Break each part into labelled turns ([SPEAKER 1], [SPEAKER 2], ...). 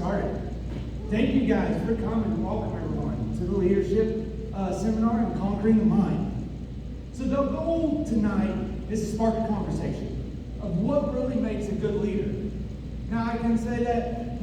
[SPEAKER 1] started. Thank you guys for coming and welcome everyone to the leadership seminar on Conquering the Mind. So the goal tonight is to spark a conversation of what really makes a good leader. Now I can say that,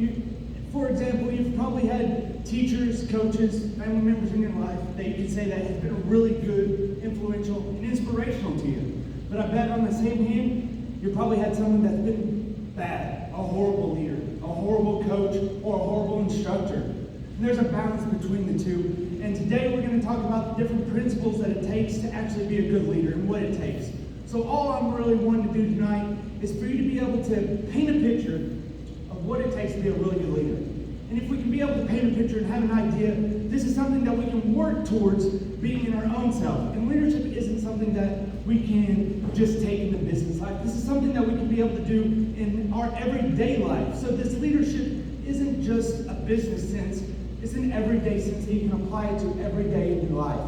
[SPEAKER 1] for example, you've probably had teachers, coaches, family members in your life that you can say that has been really good, influential, and inspirational to you. But I bet on the same hand, you probably had someone that's been bad, a horrible leader, a horrible coach, or a horrible instructor. And there's a balance between the two. And today we're going to talk about the different principles that it takes to actually be a good leader and what it takes. So all I'm really wanting to do tonight is for you to be able to paint a picture of what it takes to be a really good leader. And if we can be able to paint a picture and have an idea, this is something that we can work towards being in our own self. And leadership isn't something that we can just take into business life. This is something that we can be able to do in our everyday life. So this leadership isn't just a business sense, it's an everyday sense that you can apply it to every day in your life.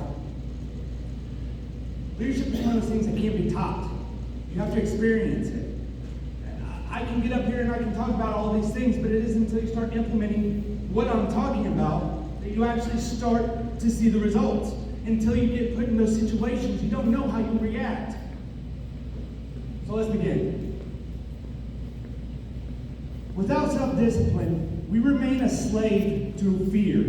[SPEAKER 1] Leadership is one of those things that can't be taught. You have to experience it. I can get up here and I can talk about all these things, but it isn't until you start implementing what I'm talking about that you actually start to see the results. Until you get put in those situations, you don't know how you react. So let's begin. Without self-discipline, we remain a slave to fear.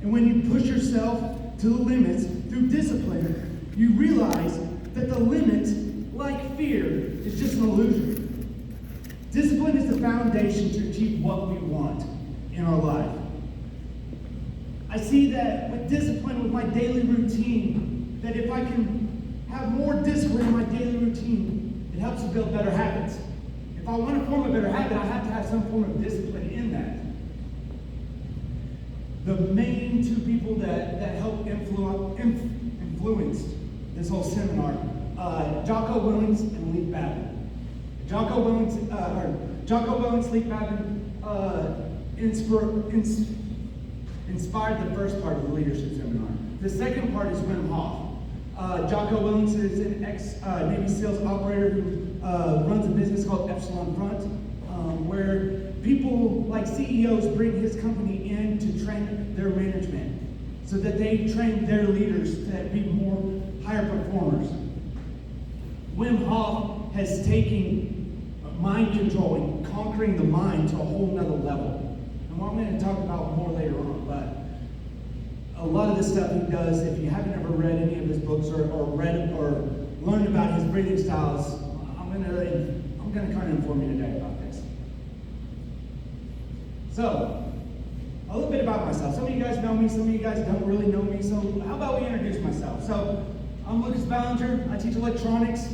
[SPEAKER 1] And when you push yourself to the limits through discipline, you realize that the limit, like fear, is just an illusion. Discipline is the foundation to achieve what we want in our life. I see that with discipline, with my daily routine, that if I can have more discipline in my daily routine, it helps to build better habits. If I want to form a better habit, I have to have some form of discipline in that. The main two people that helped influence this whole seminar, Jocko Willink and Leif Babin. Jocko Willink, Leif Babin inspired the first part of the leadership seminar. The second part is Wim Hof. Jocko Willink is an ex-Navy SEALs operator who runs a business called Epsilon Front, where people like CEOs bring his company in to train their management so that they train their leaders to be more higher performers. Wim Hof has taken mind control and conquering the mind to a whole nother level. And what I'm going to talk about more later on, but a lot of the stuff he does, if you haven't ever read any of his books or read or learned about his breathing styles, I'm going to kind of inform you today about this. So, a little bit about myself. Some of you guys know me, some of you guys don't really know me, so how about we introduce myself? So, I'm Lucas Ballinger, I teach electronics.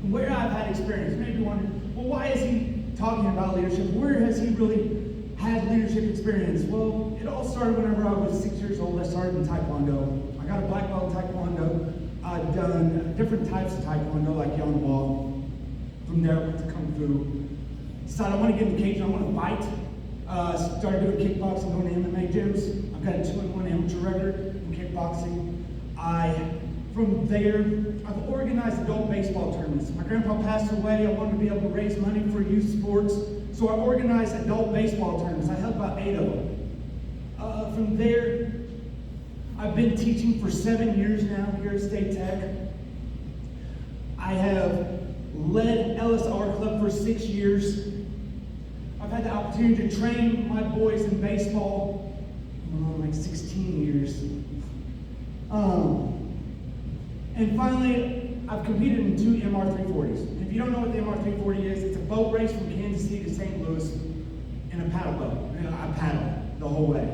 [SPEAKER 1] Where I've had experience, maybe wondering, well, why is he talking about leadership? Where has he really had leadership experience? Well, it all started whenever I was 6 years old. I started in Taekwondo. I got a black belt in Taekwondo. I've done different types of Taekwondo, like Yon Wall. From there, I went to Kung Fu. Decided I want to get in the cage and I want to fight. Started doing kickboxing, going to MMA gyms. I've got a 2-1 amateur record in kickboxing. From there, I've organized adult baseball tournaments. My grandpa passed away. I wanted to be able to raise money for youth sports. So I organized adult baseball tournaments. I held about 8 of them. From there, I've been teaching for 7 years now here at State Tech. I have led LSR Club for 6 years. I've had the opportunity to train my boys in baseball like 16 years. And finally, I've competed in 2 MR340s. And if you don't know what the MR340 is, it's a boat race from Kansas City to St. Louis in a paddle boat. I paddle the whole way.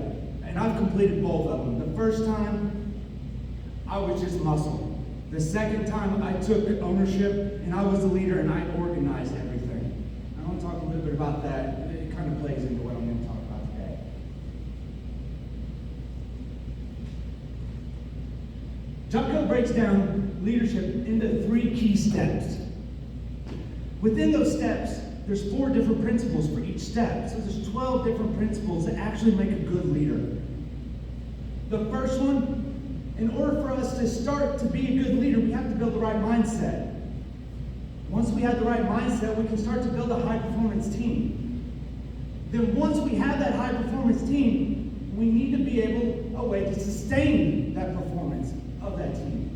[SPEAKER 1] And I've completed both of them. The first time, I was just muscle. The second time, I took ownership, and I was the leader, and I organized everything. I want to talk a little bit about that. It kind of plays into what I'm going to talk about today. Jocko breaks down leadership into 3 key steps. Within those steps, there's 4 different principles for each step. So there's 12 different principles that actually make a good leader. The first one, in order for us to start to be a good leader, we have to build the right mindset. Once we have the right mindset, we can start to build a high-performance team. then once we have that high performance team, we need to be able a way to sustain that performance of that team.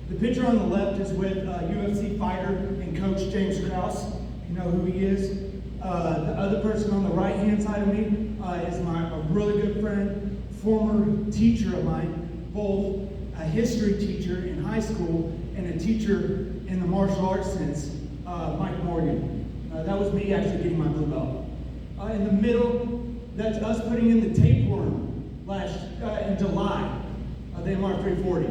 [SPEAKER 1] The picture on the left is with UFC fighter and coach James Krause. You know who he is. The other person on the right-hand side of me is a really good friend, former teacher of mine, both a history teacher in high school and a teacher in the martial arts sense, Mike Morgan. That was me actually getting my blue belt. In the middle, that's us putting in the tapeworm in July of the MR340.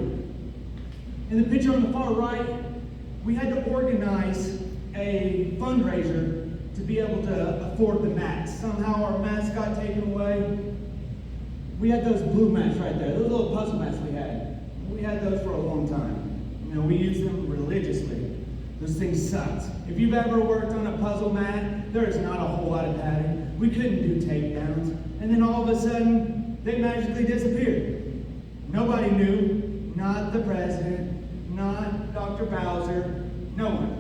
[SPEAKER 1] In the picture on the far right, we had to organize a fundraiser to be able to afford the mats. Somehow our mats got taken away. We had those blue mats right there, those little puzzle mats we had. We had those for a long time. You know, we used them religiously. Those things sucked. If you've ever worked on a puzzle mat, there is not a whole lot of padding. We couldn't do takedowns. And then all of a sudden, they magically disappeared. Nobody knew, not the president, not Dr. Bowser, no one.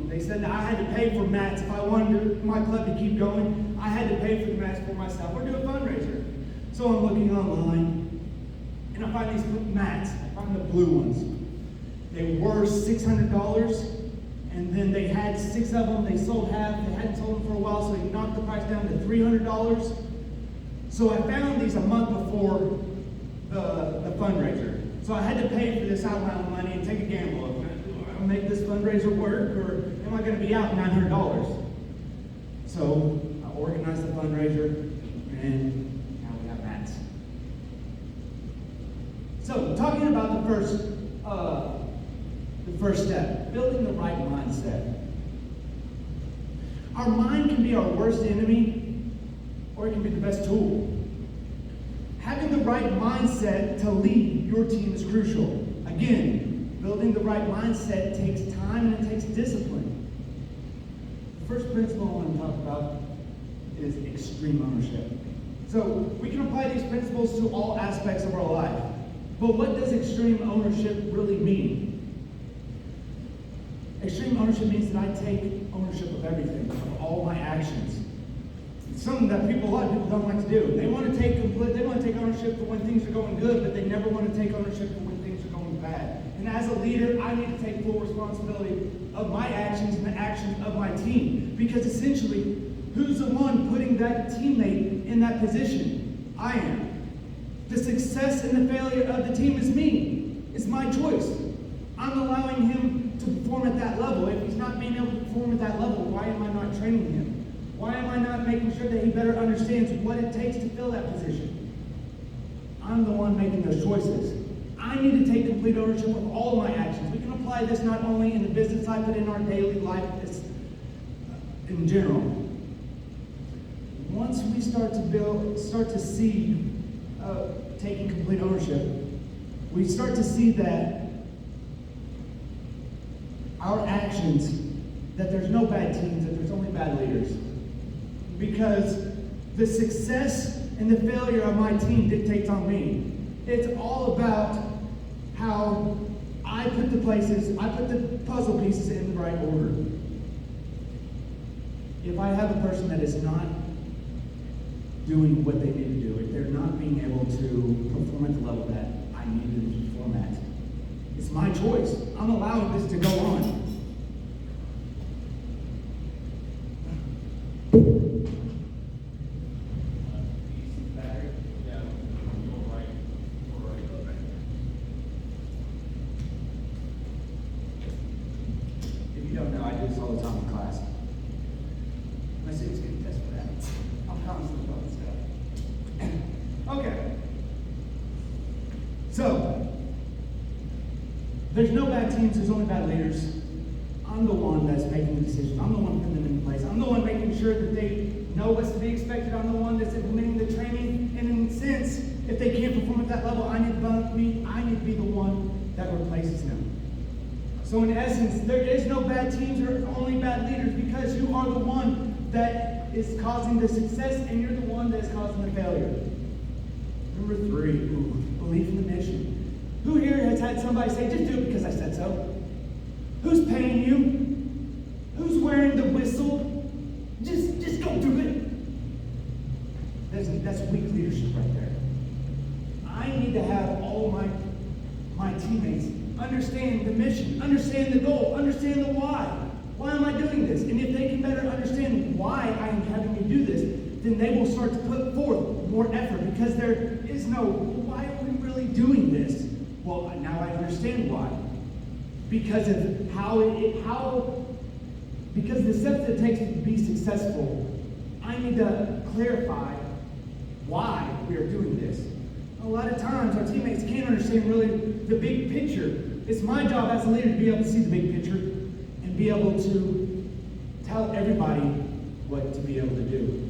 [SPEAKER 1] They said that I had to pay for mats. If I wanted my club to keep going, I had to pay for the mats for myself or do a fundraiser. So I'm looking online, and I find these mats. I find the blue ones. They were $600, and then they had 6 of them. They sold half. They hadn't sold them for a while, so they knocked the price down to $300. So I found these a month before the fundraiser. So I had to pay for this out of my own money and take a gamble. Am I make this fundraiser work, or am I going to be out $900? So I organized the fundraiser, and now we have mats. So talking about the first step, building the right mindset. Our mind can be our worst enemy, or it can be the best tool. Having the right mindset to lead your team is crucial. Again, building the right mindset takes time and it takes discipline. The first principle I want to talk about is extreme ownership. So we can apply these principles to all aspects of our life. But what does extreme ownership really mean? Extreme ownership means that I take ownership of everything, of all my actions. It's something that a lot of people don't like to do. They want to take ownership for when things are going good, but they never want to take ownership for when things are going bad. And as a leader, I need to take full responsibility of my actions and the actions of my team. Because essentially, who's the one putting that teammate in that position? I am. The success and the failure of the team is me. It's my choice. I'm allowing him to perform at that level. If he's not being able to perform at that level, why am I not training him? Why am I not making sure that he better understands what it takes to fill that position? I'm the one making those choices. I need to take complete ownership of all of my actions. We can apply this not only in the business life, but in our daily life in general. Once we start to see taking complete ownership, we start to see that our actions, that there's no bad teams, that there's only bad leaders. Because the success and the failure of my team dictates on me. It's all about how I put the puzzle pieces in the right order. If I have a person that is not doing what they need to do, if they're not being able to perform at the level that I need them to perform at, it's my choice. I'm allowing this to go on. If you don't know, I do this all the time in class. My students get a test for that. I'm constantly doing stuff. Okay. So, there's no bad teams, there's only bad leaders. I'm the one that's making the decision. I'm the one putting them in place. I'm the one making sure that they know what's to be expected. I'm the one that's implementing the training. And in a sense, if they can't perform at that level, I need to be the one that replaces them. So in essence, there is no bad teams or only bad leaders, because you are the one that is causing the success and you're the one that is causing the failure. Number 3, belief in the mission. Who here has had somebody say, just do it because I said so? Who's paying you? Who's wearing the whistle? Just go do it. That's weak leadership right there. I need to have all my teammates understand the mission, understand the goal, understand the why. Why am I doing this? And if they can better understand why I am having to do this, then they will start to put forth more effort, because there is no, why are we really doing this? Well, now I understand why. Because of because the steps it takes to be successful, I need to clarify why we are doing this. A lot of times our teammates can't understand really the big picture. It's my job as a leader to be able to see the big picture and be able to tell everybody what to be able to do.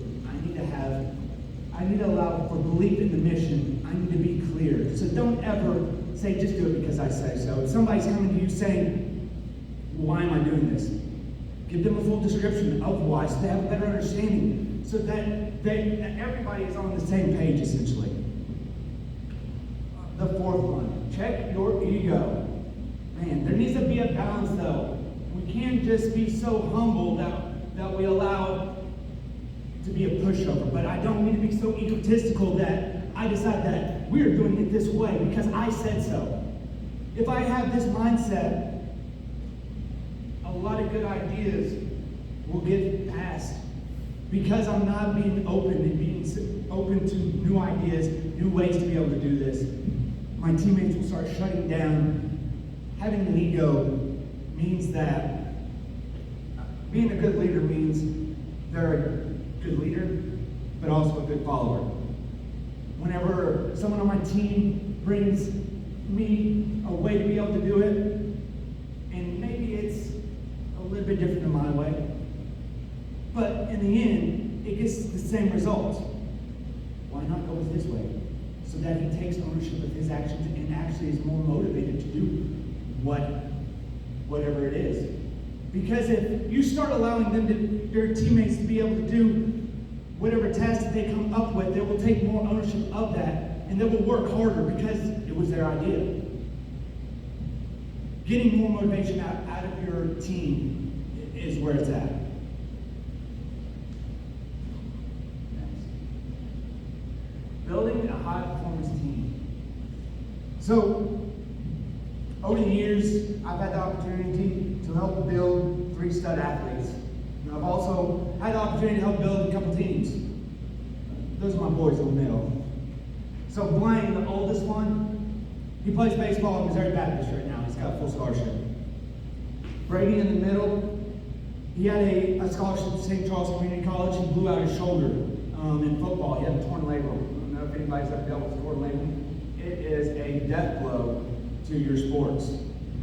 [SPEAKER 1] I need to allow for belief in the mission. I need to be clear. So don't ever say, just do it because I say so. If somebody's coming to you saying, why am I doing this? Give them a full description of why, so they have a better understanding, so that everybody is on the same page, essentially. The fourth one, check your ego. Man, there needs to be a balance, though. We can't just be so humble that we allow to be a pushover, but I don't need to be so egotistical that I decide that we're doing it this way because I said so. If I have this mindset, a lot of good ideas will get passed because I'm not being open and being open to new ideas, new ways to be able to do this. My teammates will start shutting down. Having an ego means that being a good leader means they're a good leader, but also a good follower. Whenever someone on my team brings me a way to be able to do it, and maybe it's a little bit different than my way, but in the end, it gets the same result. Why not go with his way? So that he takes ownership of his actions and actually is more motivated to do whatever it is. Because if you start allowing their teammates to be able to do whatever task that they come up with, they will take more ownership of that, and they will work harder because it was their idea. Getting more motivation out of your team is where it's at. Building a high-performance team. So, over the years, I've had the opportunity to help build 3 stud athletes. And I've also had the opportunity to help build a couple teams. Those are my boys in the middle. So Blaine, the oldest one, he plays baseball at Missouri Baptist right now. He's got a full scholarship. Brady in the middle, he had a scholarship at St. Charles Community College. He blew out his shoulder in football. He had a torn labrum. I don't know if anybody's ever dealt with a torn labrum. It is a death blow to your sports.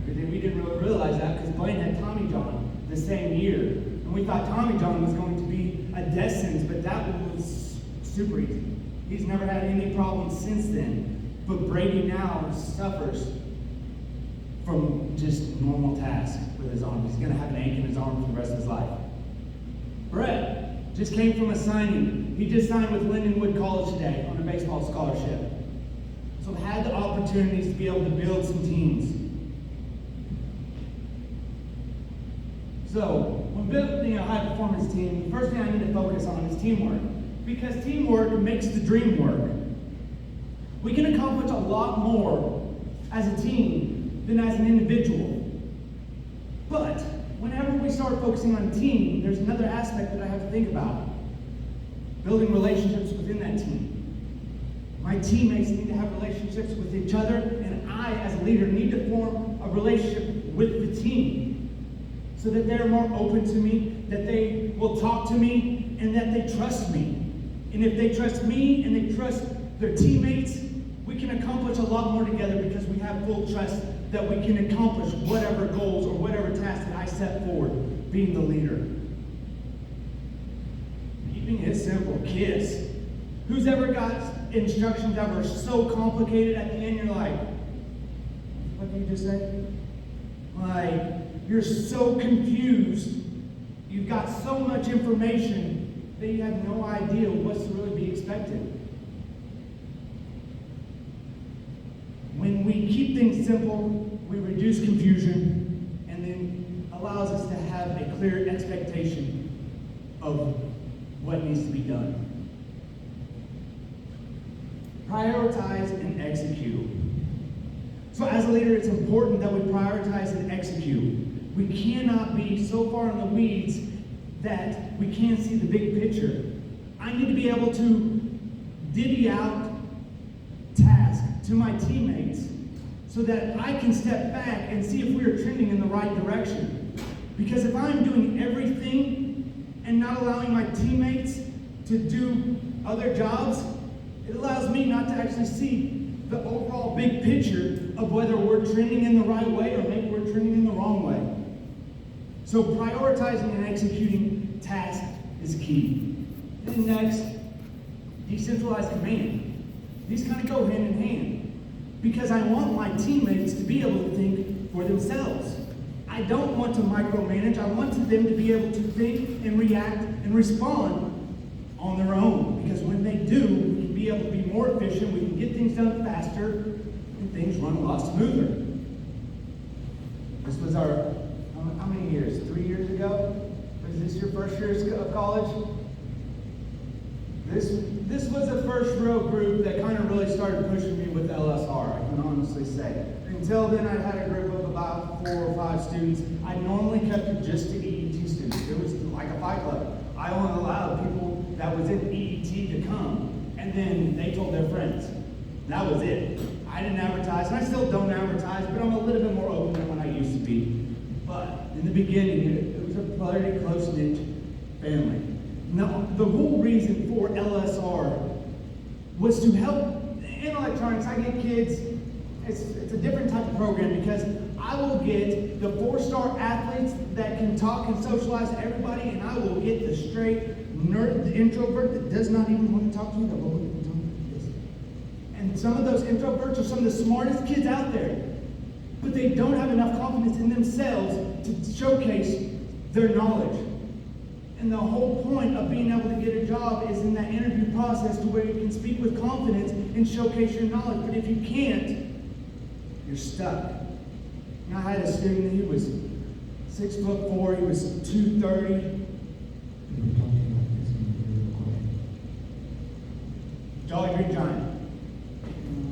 [SPEAKER 1] We didn't really realize that because Blaine had Tommy John the same year. And we thought Tommy John was going to be a death sentence, but that was super easy. He's never had any problems since then. But Brady now suffers from just normal tasks with his arm. He's going to have an ache in his arm for the rest of his life. Brett just came from a signing. He just signed with Lindenwood College today on a baseball scholarship. So I've had the opportunities to be able to build some teams. So, when building a high-performance team, the first thing I need to focus on is teamwork. Because teamwork makes the dream work. We can accomplish a lot more as a team than as an individual. But, whenever we start focusing on a team, there's another aspect that I have to think about. Building relationships within that team. My teammates need to have relationships with each other, and I, as a leader, need to form a relationship with the team so that they're more open to me, that they will talk to me, and that they trust me. And if they trust me and they trust their teammates, we can accomplish a lot more together because we have full trust that we can accomplish whatever goals or whatever tasks that I set forward, being the leader. Keeping it simple, KISS. Who's ever got instructions that were so complicated at the end, you're like, what did you just say? Like, you're so confused. You've got so much information that you have no idea what's to really be expected. When we keep things simple, we reduce confusion, and then allows us to have a clear expectation of what what needs to be done. Prioritize and execute. So as a leader, it's important that we prioritize and execute. We cannot be so far in the weeds that we can't see the big picture. I need to be able to divvy out tasks to my teammates so that I can step back and see if we are trending in the right direction. Because if I'm doing everything and not allowing my teammates to do other jobs, it allows me not to actually see the overall big picture of whether we're trending in the right way or maybe we're trending in the wrong way. So prioritizing and executing tasks is key. And next, decentralized command. These kind of go hand in hand because I want my teammates to be able to think for themselves. I don't want to micromanage. I want them to be able to think and react and respond on their own, because when they do, we can be able to be more efficient, we can get things done faster, and things run a lot smoother. This was our, how many years? 3 years ago? Was this your first year of college? This was the first real group that kind of really started pushing me with LSR, I can honestly say. Until then, I had a group of about 4 or 5 students. I normally kept it just to EET students. It was like a fight club. I only allowed people that was in EET to come, and then they told their friends. That was it. I didn't advertise, and I still don't advertise, but I'm a little bit more open than what I used to be. But in the beginning, it was a very close-knit family. Now, the whole reason for LSR was to help in electronics. I get kids, it's a different type of program because I will get the 4-star athletes that can talk and socialize to everybody, and I will get the straight nerd, the introvert that does not even want to talk to you, that will talk to this. And some of those introverts are some of the smartest kids out there, but they don't have enough confidence in themselves to showcase their knowledge. And the whole point of being able to get a job is in that interview process to where you can speak with confidence and showcase your knowledge. But if you can't, you're stuck. And I had a student, he was 6'4", he was 230. Jolly Green Giant.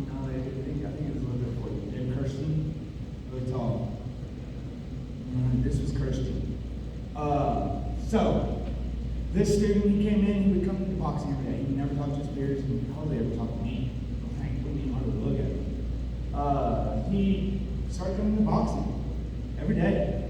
[SPEAKER 1] No, I think it was a little bit before you. Dave Kirsten, really tall. This was Kirsten. So, this student, he came in, he would come to the boxing every day. He would never talk to his peers, and he would hardly ever talk to me. I wouldn't even hardly look at him. He started coming to boxing every day.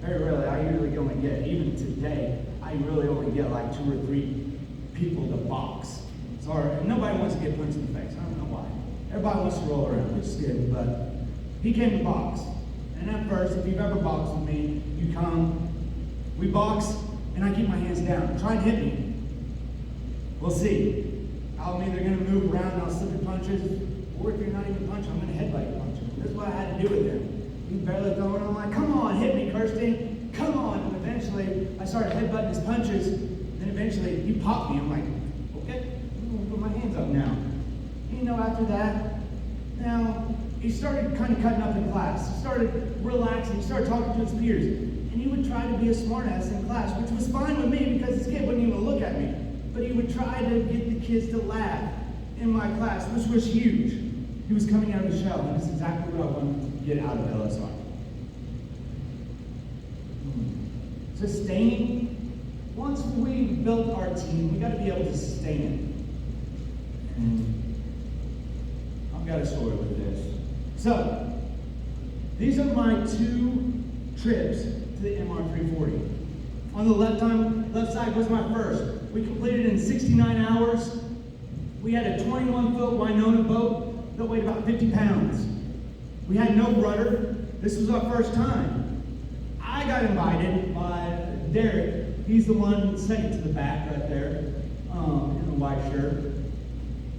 [SPEAKER 1] Very rarely. I usually only get, even today, I really only get like 2 or 3 people to box. Sorry, nobody wants to get punched in the face. I don't know why. Everybody wants to roll around, which is good, but he came to box. And at first, if you've ever boxed with me, you come, we box, and I keep my hands down. Try and hit me. We'll see. I'm either going to move around and I'll slip your punches, or if you're not even punching, I'm going to headbutt your punches. This is what I had to do with him. He's barely throwing. I'm like, come on, hit me, Kirsten. Come on. And eventually, I started headbutting his punches. Then eventually, he popped me. I'm like, okay, I'm going to put my hands up now. And you know, after that, now, he started kind of cutting up in class. He started relaxing. He started talking to his peers. And he would try to be a smartass in class, which was fine with me because this kid wouldn't even look at me. But he would try to get the kids to laugh in my class, which was huge. He was coming out of the shell, and that's exactly what I wanted to get out of LSR. Sustaining. Once we built our team, we got to be able to sustain it. And I've got a story with this. So, these are my 2 trips to the MR340. On the left side was my first. We completed in 69 hours. We had a 21-foot Winona boat that weighed about 50 pounds. We had no rudder. This was our first time. I got invited by Derek. He's the one second to the back right there, in the white shirt.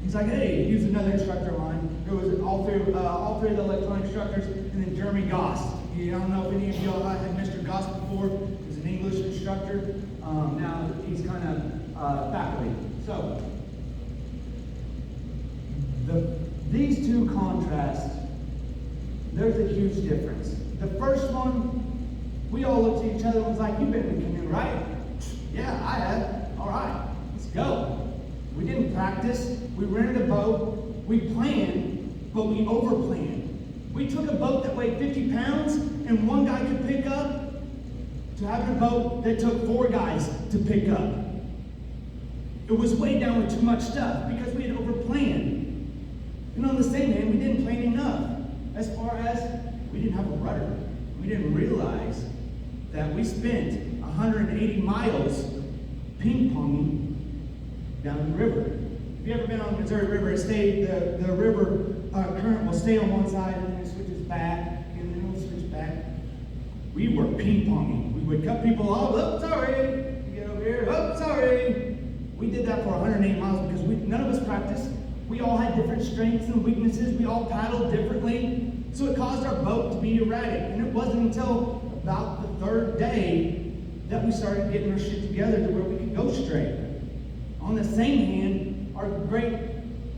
[SPEAKER 1] He's like, hey, he was another instructor of mine. There was all three of the electronic instructors, and then Jeremy Goss. I don't know if any of y'all had Mr. Goss before. He was an English instructor. Now he's kind of faculty. So, these 2 contrasts, there's a huge difference. The first one, we all looked at each other and was like, you've been in canoe, right? Yeah, I have. All right. go. We didn't practice. We rented a boat. We planned, but we overplanned. We took a boat that weighed 50 pounds and one guy could pick up to having a boat that took 4 guys to pick up. It was weighed down with too much stuff because we had overplanned. And on the same hand, we didn't plan enough. As far as we didn't have a rudder. We didn't realize that we spent 180 miles ping-ponging down the river. If you've ever been on the Missouri River, the river current will stay on one side and then it switches back, and then it'll switch back. We were ping-ponging. We would cut people off. Oh, sorry. You get over here. Oh, sorry. We did that for 108 miles because none of us practiced. We all had different strengths and weaknesses. We all paddled differently. So it caused our boat to be erratic. And it wasn't until about the 3rd day that we started getting our shit together to where we could go straight. On the same hand, our great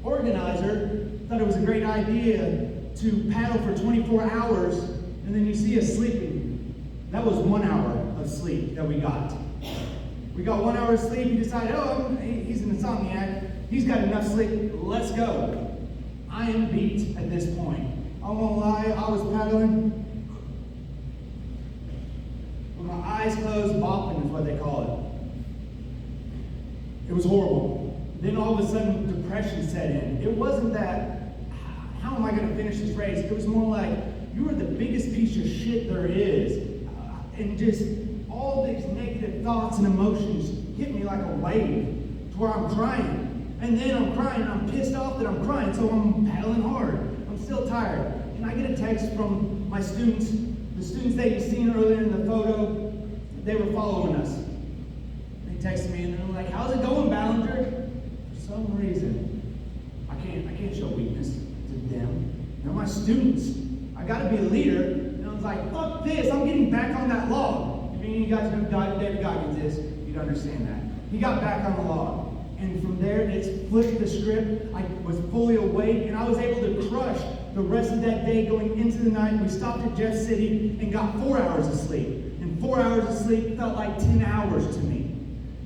[SPEAKER 1] organizer thought it was a great idea to paddle for 24 hours and then you see us sleeping. That was 1 hour of sleep that we got. We got 1 hour of sleep. He decided, he's an insomniac. He's got enough sleep. Let's go. I am beat at this point. I won't lie, I was paddling with my eyes closed, bopping is what they call it. It was horrible. Then all of a sudden, depression set in. It wasn't that, how am I going to finish this race? It was more like, you are the biggest piece of shit there is. And just all these negative thoughts and emotions hit me like a wave to where I'm crying. And then I'm crying, and I'm pissed off that I'm crying, so I'm paddling hard. I'm still tired. And I get a text from my students, the students that you've seen earlier in the photo, they were following us. They texted me and they're like, how's it going, Ballinger? For some reason, I can't show weakness to them. They're my students. I gotta be a leader. And I was like, fuck this, I'm getting back on that log. If any of you guys know who David Goggins is, you'd understand that. He got back on the log. And from there, it's flipped the script. I was fully awake, and I was able to crush the rest of that day going into the night. We stopped at Jeff City and got 4 hours of sleep. And 4 hours of sleep felt like 10 hours to me.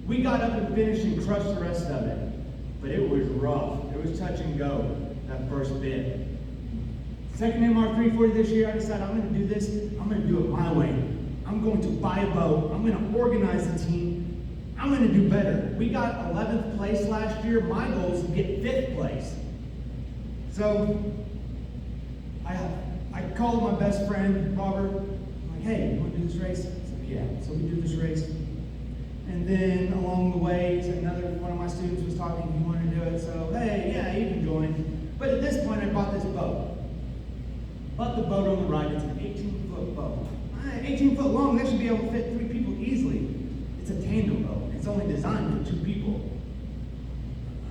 [SPEAKER 1] We got up and finished and crushed the rest of it. But it was rough. It was touch and go, that first bit. Second MR 340 this year, I decided I'm going to do this. I'm going to do it my way. I'm going to buy a boat. I'm going to organize the team. I'm going to do better. We got 11th place last year. My goal is to get 5th place. So I called my best friend, Robert. I'm like, hey, you want to do this race? He's like, yeah. So we do this race. And then along the way, another one of my students was talking, he wanted to do it. So, hey, yeah, you can join. But at this point, I bought this boat. Bought the boat on the right. It's an 18-foot boat. 18 foot long, that should be able to fit 3 people easily. It's a tandem boat. It's only designed for 2 people.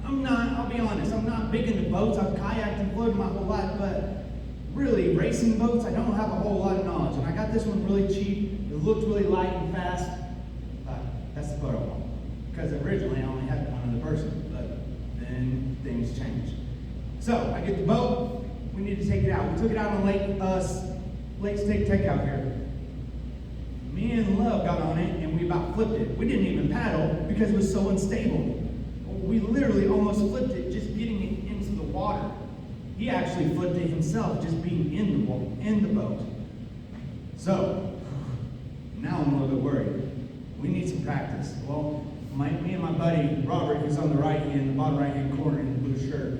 [SPEAKER 1] I'll be honest, I'm not big into boats. I've kayaked and floated my whole life, but really, racing boats, I don't have a whole lot of knowledge. And I got this one really cheap. It looked really light and fast. That's the boat I want. Because originally I only had one other person, but then things changed. So, I get the boat. We need to take it out. We took it out on Lake State Takeout here. Me and Love got on it and we about flipped it. We didn't even paddle because it was so unstable. We literally almost flipped it just getting it into the water. He actually flipped it himself just being in the boat. So, now I'm a little bit worried. We need some practice. Well, me and my buddy Robert, who's on the right hand, the bottom right hand corner in the blue shirt,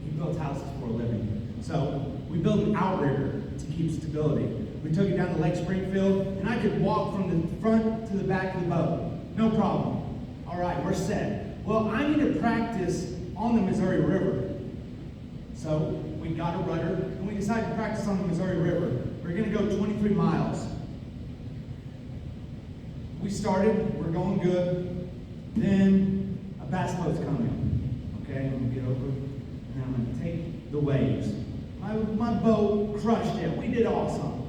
[SPEAKER 1] he builds houses for a living. So, we built an outrigger to keep stability. We took it down to Lake Springfield, and I could walk from the front to the back of the boat. No problem. All right, we're set. Well, I need to practice on the Missouri River. So we got a rudder, and we decided to practice on the Missouri River. We're going to go 23 miles. We started, we're going good. Then a bass boat's coming. Okay, I'm going to get over, and I'm going to take the waves. My boat crushed it. We did awesome.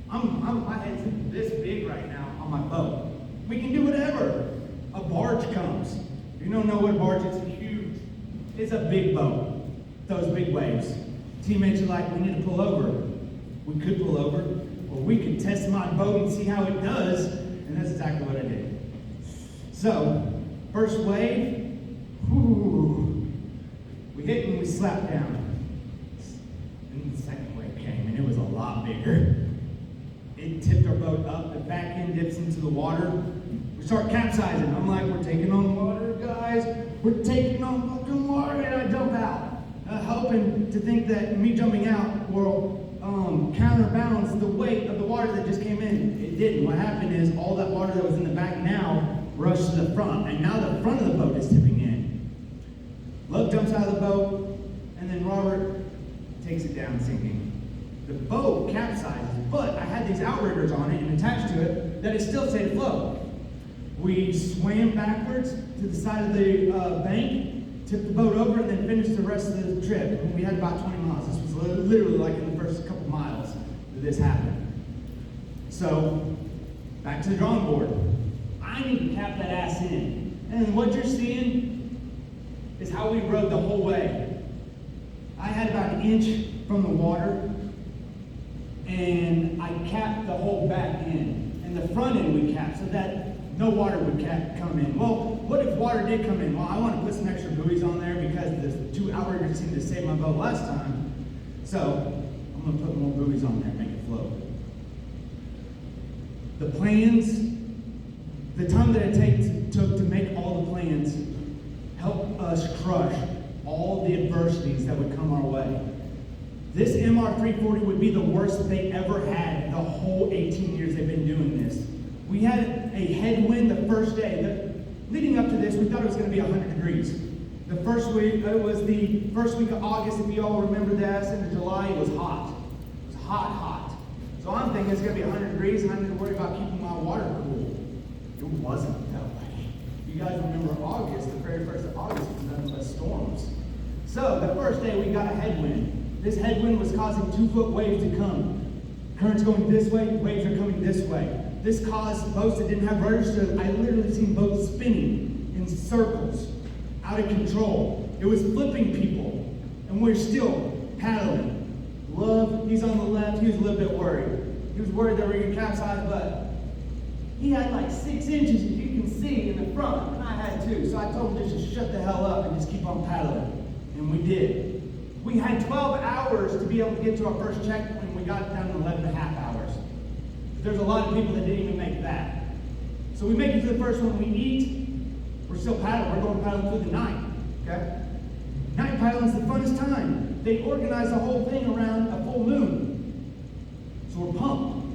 [SPEAKER 1] My head's this big right now on my boat. We can do whatever. A barge comes. If you don't know what a barge is, it's huge. It's a big boat. Those big waves. Teammates are like, we need to pull over. We could pull over, or we could test my boat and see how it does, and that's exactly what I did. So, first wave, Whew. We hit and we slapped down. And the second wave came, and it was a lot bigger. It tipped our boat up, the back end dips into the water. We start capsizing. I'm like, we're taking on water, guys. We're taking on fucking water, and I jump out. Hoping to think that me jumping out will counterbalance the weight of the water that just came in. It didn't. What happened is all that water that was in the back now rushed to the front, and now the front of the boat is tipping in. Love jumps out of the boat, and then Robert takes it down sinking. The boat capsizes, but I had these outriggers on it and attached to it that it still stayed afloat. We swam backwards to the side of the bank, tipped the boat over, and then finished the rest of the trip. And we had about 20 miles. This was literally like in the first couple miles that this happened. So, back to the drawing board. I need to cap that ass in. And what you're seeing is how we rode the whole way. I had about an inch from the water, and I capped the whole back end. And the front end we capped so that no water would come in. Well, what if water did come in? Well, I want to put some extra buoys on there because the two outriggers seemed to save my boat last time. So, I'm going to put more buoys on there and make it float. The plans, the time that it took to make all the plans helped us crush all the adversities that would come our way. This MR340 would be the worst they ever had the whole 18 years they've been doing this. We had a headwind the first day. Leading up to this, we thought it was going to be 100 degrees. The first week, it was the first week of August, if you all remember that. In July, it was hot. It was hot, hot. So I'm thinking it's going to be 100 degrees, and I need to worry about keeping my water cool. It wasn't that way. You guys remember August, the very first of August was nothing but storms. So the first day, we got a headwind. This headwind was causing 2-foot waves to come. Currents going this way, waves are coming this way. This caused boats that didn't have rudders to, I literally seen boats spinning in circles, out of control. It was flipping people, and we're still paddling. Love, he's on the left, he was a little bit worried. He was worried that we were going to capsize, but he had like 6 inches, as you can see, in the front, and I had 2. So I told him just to shut the hell up and just keep on paddling, and we did. We had 12 hours to be able to get to our first checkpoint, and we got it down to 11 and a half hours. There's a lot of people that didn't even make that. So we make it to the first one, we eat, we're still paddling, we're going paddling through the night, okay? Night paddling's the funnest time. They organize the whole thing around a full moon. So we're pumped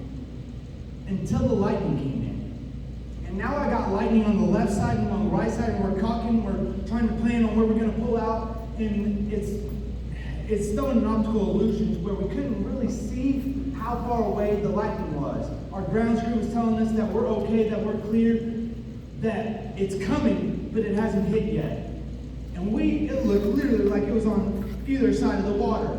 [SPEAKER 1] until the lightning came in. And now I got lightning on the left side and on the right side, and we're cocking, we're trying to plan on where we're gonna pull out, and it's throwing an optical illusion to where we couldn't really see how far away the lightning was. Our ground crew was telling us that we're okay, that we're clear, that it's coming, but it hasn't hit yet. And it looked literally like it was on either side of the water.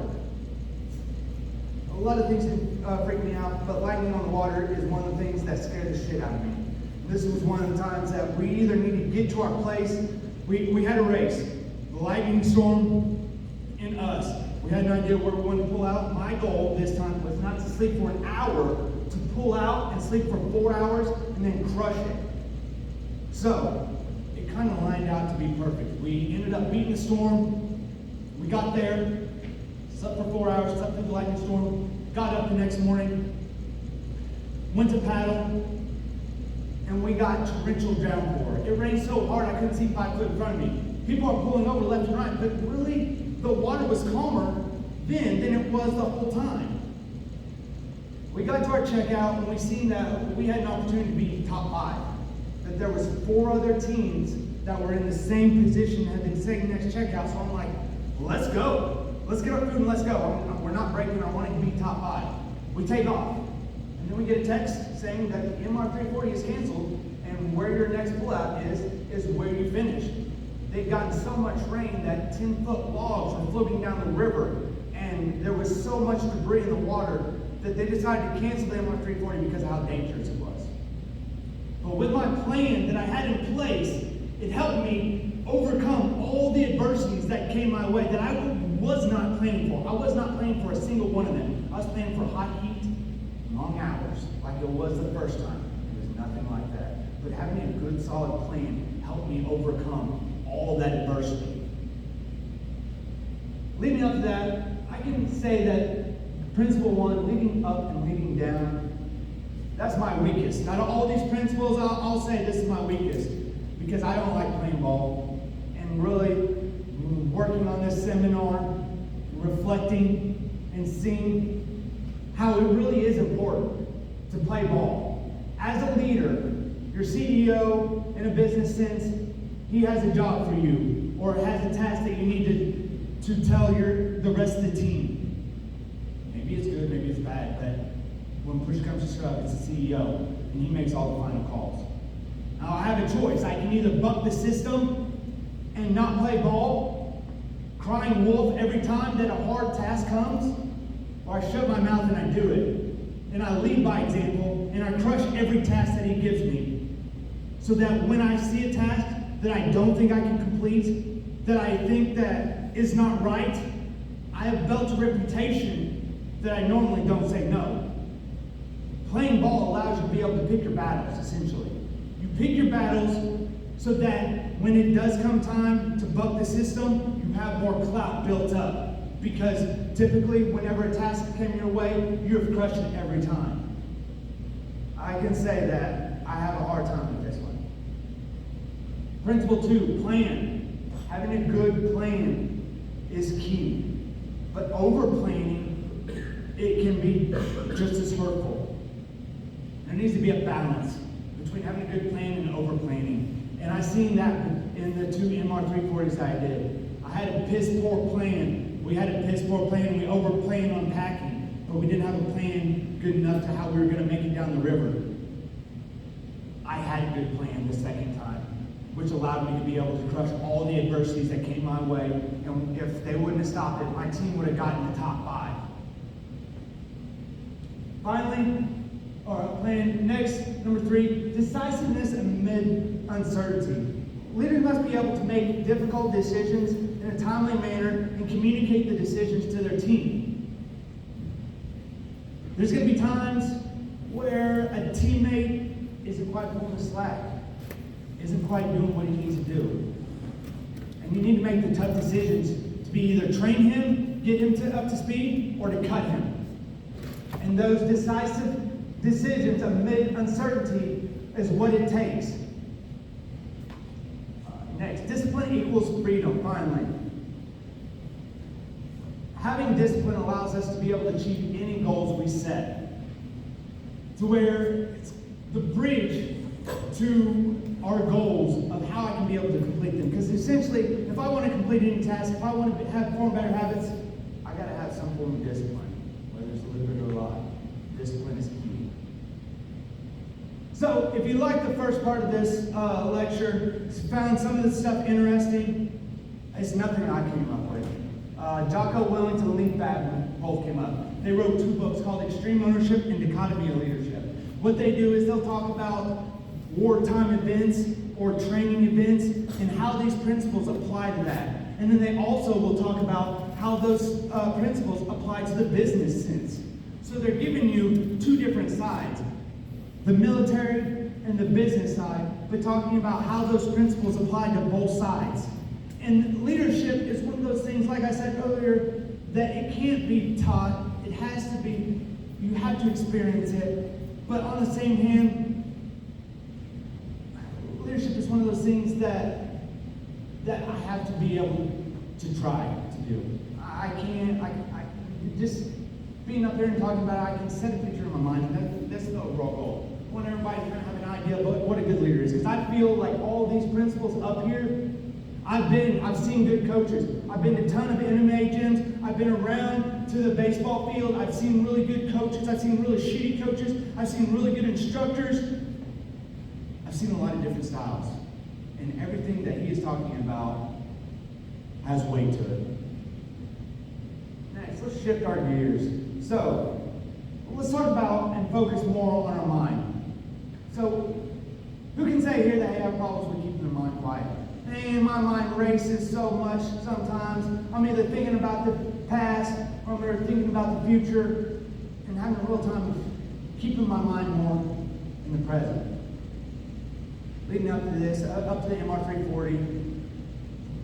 [SPEAKER 1] A lot of things can freak me out, but lightning on the water is one of the things that scared the shit out of me. This was one of the times that we either needed to get to our place, we had a race, the lightning storm and us. We had an idea where we wanted to pull out. My goal this time was not to sleep for an hour, to pull out and sleep for 4 hours and then crush it. So, it kind of lined out to be perfect. We ended up beating the storm. We got there, slept for 4 hours, slept through the lightning storm, got up the next morning, went to paddle, and we got torrential downpour. It rained so hard I couldn't see 5 foot in front of me. People are pulling over left and right, but really, the water was calmer then than it was the whole time. We got to our checkout and we seen that we had an opportunity to be top 5. That there was 4 other teams that were in the same position and had been sitting next checkout. So I'm like, let's go. Let's get our food and let's go. We're not breaking. I want to be top 5. We take off. And then we get a text saying that the MR340 is canceled and where your next pullout is where you finished. They'd gotten so much rain that 10-foot logs were floating down the river, and there was so much debris in the water that they decided to cancel the MR340 because of how dangerous it was. But with my plan that I had in place, it helped me overcome all the adversities that came my way that I was not planning for. I was not planning for a single one of them. I was planning for hot heat, long hours, like it was the first time. It was nothing like that. But having a good, solid plan helped me overcome all that adversity. Leading up to that, I can say that principle one, leading up and leading down, that's my weakest. Out of all these principles, I'll say this is my weakest because I don't like playing ball. And really, working on this seminar, reflecting and seeing how it really is important to play ball. As a leader, your CEO in a business sense, he has a job for you or has a task that you need to tell the rest of the team. Maybe it's good, maybe it's bad, but when push comes to shove, it's the CEO, and he makes all the final calls. Now I have a choice. I can either buck the system and not play ball, crying wolf every time that a hard task comes, or I shut my mouth and I do it. And I lead by example, and I crush every task that he gives me. So that when I see a task that I don't think I can complete, that I think that is not right, I have built a reputation that I normally don't say no. Playing ball allows you to be able to pick your battles, essentially. You pick your battles so that when it does come time to buck the system, you have more clout built up. Because typically, whenever a task came your way, you have crushed it every time. I can say that I have a hard time with this one. Principle 2, plan. Having a good plan is key. But over-planning, it can be just as hurtful. There needs to be a balance between having a good plan and over-planning. And I've seen that in the 2 MR340s that I did. I had a piss-poor plan. We had a piss-poor plan. We over-planned on packing, but we didn't have a plan good enough to how we were going to make it down the river. I had a good plan the second time, which allowed me to be able to crush all the adversities that came my way. And if they wouldn't have stopped it, my team would have gotten the top 5. Finally, plan next, number 3, decisiveness amid uncertainty. Leaders must be able to make difficult decisions in a timely manner and communicate the decisions to their team. There's going to be times where a teammate isn't quite pulling the slack, isn't quite doing what he needs to do. And you need to make the tough decisions to be either train him, get him up to speed, or to cut him. And those decisive decisions amid uncertainty is what it takes. Next, discipline equals freedom, finally. Having discipline allows us to be able to achieve any goals we set. To where it's the bridge to our goals of how I can be able to complete them. Because essentially, if I want to complete any task, if I want to form better habits, I got to have some form of discipline, whether it's a little bit or a lot. Discipline is key. So, if you like the first part of this lecture, found some of this stuff interesting, it's nothing I came up with. Jocko Willink and Lee Badman both came up. They wrote 2 books called Extreme Ownership and Dichotomy of Leadership. What they do is they'll talk about wartime events or training events and how these principles apply to that. And then they also will talk about how those principles apply to the business sense. So they're giving you 2 different sides. The military and the business side, but talking about how those principles apply to both sides. And leadership is one of those things, like I said earlier, that it can't be taught. It has to be, you have to experience it. But on the same hand, leadership is one of those things that I have to be able to try to do. I just being up there and talking about it, I can set a picture in my mind, and that's the overall goal. I want everybody to kind of have an idea of what a good leader is. Because I feel like all these principles up here, I've seen good coaches. I've been to a ton of MMA gyms. I've been around to the baseball field. I've seen really good coaches. I've seen really shitty coaches. I've seen really good instructors. I've seen a lot of different styles. And everything that he is talking about has weight to it. Next, let's shift our gears. So, let's talk about and focus more on our mind. So, who can say here that they have problems with keeping their mind quiet? Man, my mind races so much sometimes. I'm either thinking about the past or I'm either thinking about the future and having a real time of keeping my mind more in the present. Leading up to this, up to the MR340,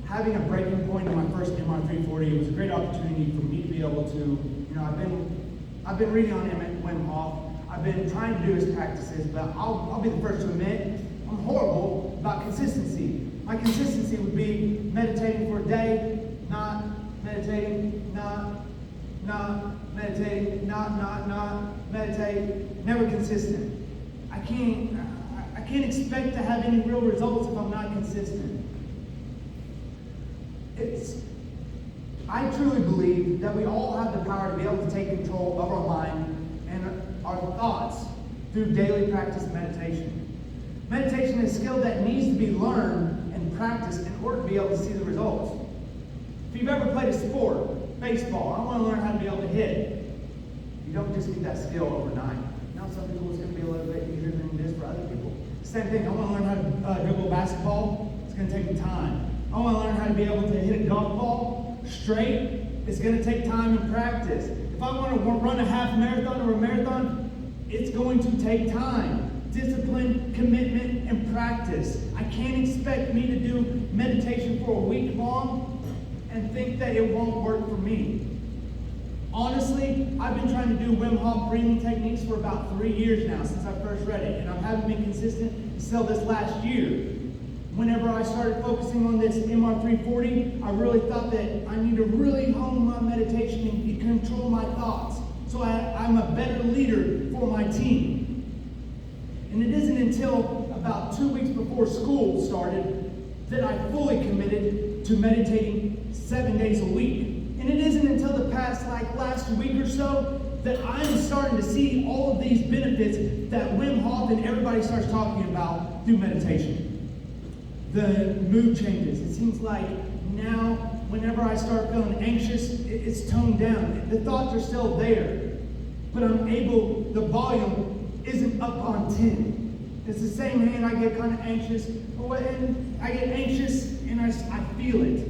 [SPEAKER 1] having a breaking point in my first MR 340, it was a great opportunity for me to be able to, I've been reading on Wim Hof. I've been trying to do his practices, but I'll be the first to admit I'm horrible about consistency. My consistency would be meditating for a day, not meditating, not meditating, not meditate, never consistent. I can't expect to have any real results if I'm not consistent. I truly believe that we all have the power to be able to take control of our mind and our thoughts through daily practice of meditation. Meditation is a skill that needs to be learned and practiced in order to be able to see the results. If you've ever played a sport, baseball, I want to learn how to be able to hit. You don't just get that skill overnight. Some people it's going to be a little bit easier than it is for other people. Same thing, I want to learn how to dribble basketball. It's going to take me time. I want to learn how to be able to hit a golf ball straight. It's going to take time and practice. If I want to run a half marathon or a marathon, it's going to take time. Discipline, commitment, and practice. I can't expect me to do meditation for a week long and think that it won't work for me. Honestly, I've been trying to do Wim Hof breathing techniques for about 3 years now since I first read it, and I haven't been consistent until this last year. Whenever I started focusing on this MR 340, I really thought that I need to really hone my meditation and control my thoughts so I'm a better leader for my team. And it isn't until about 2 weeks before school started that I fully committed to meditating 7 days a week. And it isn't until the past, last week or so, that I'm starting to see all of these benefits that Wim Hof and everybody starts talking about through meditation. The mood changes. It seems like now, whenever I start feeling anxious, it's toned down. The thoughts are still there, but the volume isn't up on 10. It's the same hand I get kind of anxious, and I get anxious and I feel it.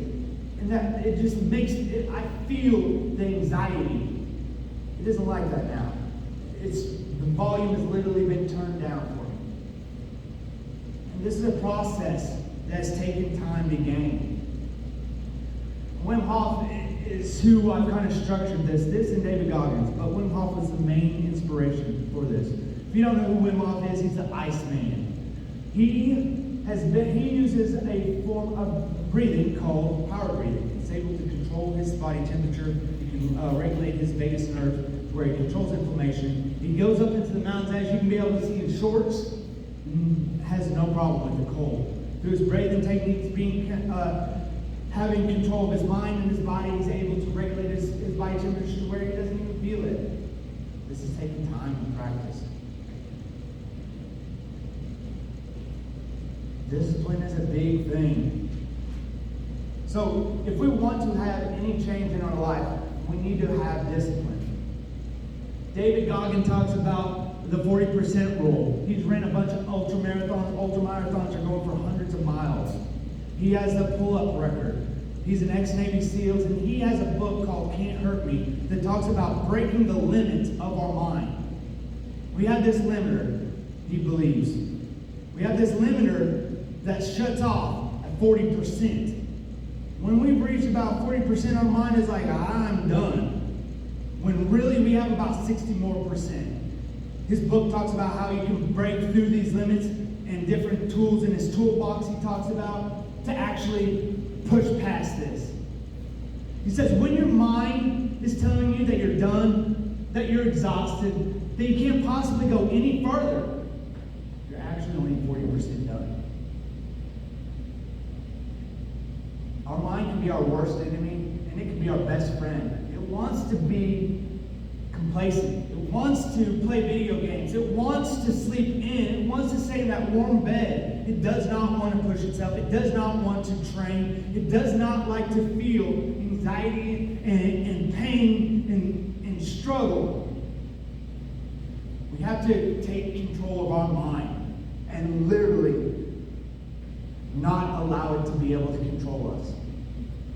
[SPEAKER 1] And that it just makes it, I feel the anxiety. It isn't like that now. The volume has literally been turned down for me. And this is a process that's taken time to gain. Wim Hof is who I've kind of structured this and David Goggins, but Wim Hof was the main inspiration for this. If you don't know who Wim Hof is, he's the Iceman. He uses a form of breathing called power breathing. He's able to control his body temperature. He can regulate his vagus nerve where he controls inflammation. He goes up into the mountains, as you can be able to see in shorts, has no problem with the cold. Through his breathing techniques, having control of his mind and his body, he's able to regulate his body temperature to where he doesn't even feel it. This is taking time and practice. Discipline is a big thing. So if we want to have any change in our life, we need to have discipline. David Goggins talks about the 40% rule. He's ran a bunch of ultramarathons. Ultramarathons are going for hundreds of miles. He has the pull-up record. He's an ex-Navy SEALs, and he has a book called Can't Hurt Me that talks about breaking the limits of our mind. We have this limiter, he believes. We have this limiter that shuts off at 40%. When we've reached about 40%, our mind is like, I'm done. When really we have about 60 more percent. His book talks about how you can break through these limits and different tools in his toolbox he talks about to actually push past this. He says, when your mind is telling you that you're done, that you're exhausted, that you can't possibly go any further, you're actually only 40% done. Our mind can be our worst enemy, and it can be our best friend. It wants to be complacent. It wants to play video games. It wants to sleep in. It wants to stay in that warm bed. It does not want to push itself. It does not want to train. It does not like to feel anxiety and pain and struggle. We have to take control of our mind and literally not allow it to be able to control us.